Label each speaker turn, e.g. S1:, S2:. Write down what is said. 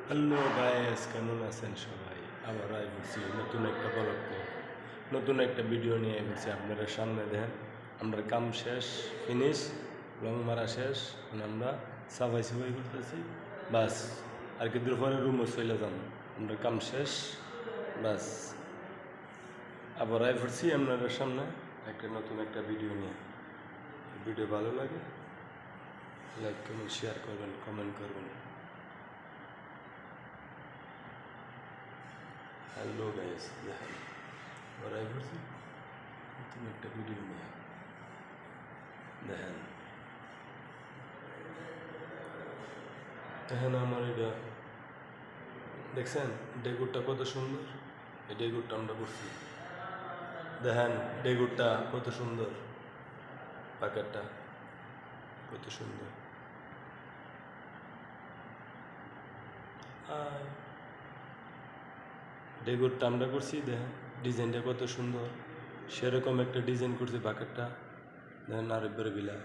S1: Hello guys, কেমন আছেন সবাই? আবার আইবছি নতুন একটা ব্লগ নিয়ে, নতুন একটা ভিডিও নিয়ে আইবছি আপনাদের সামনে। দেখেন, আমরা কাম শেষ, ফিনিশ, রং মারা শেষ। মানে আমরা সাফাই সাফাই করতেছি, বাস। আর কি দূর পরে রুমে চলে যান, আমরা কাম শেষ, বাস। আবার আইবছি আপনাদের সামনে একটা নতুন একটা ভিডিও নিয়ে। ভিডিও ভালো লাগে লাইক করবেন, শেয়ার করবেন, কমেন্ট করবেন। হ্যালো গাইস, দেখেন ওরাই করছি নতুন একটা ভিডিও নিয়ে। দেখেন দেখেন আমার এটা দেখছেন, ডেগুরটা কত সুন্দর। এই ডেগুরটা আমরা করছি, দেখেন ডেগুরটা কত সুন্দর, প্যাকেটটা কত সুন্দর। আর ডেগুরটা আমরা করছি, দেখেন ডিজাইনটা কত সুন্দর। সেরকম একটা ডিজাইন করছি প্যাকেটটা, দেখেন আরেকবার বিলা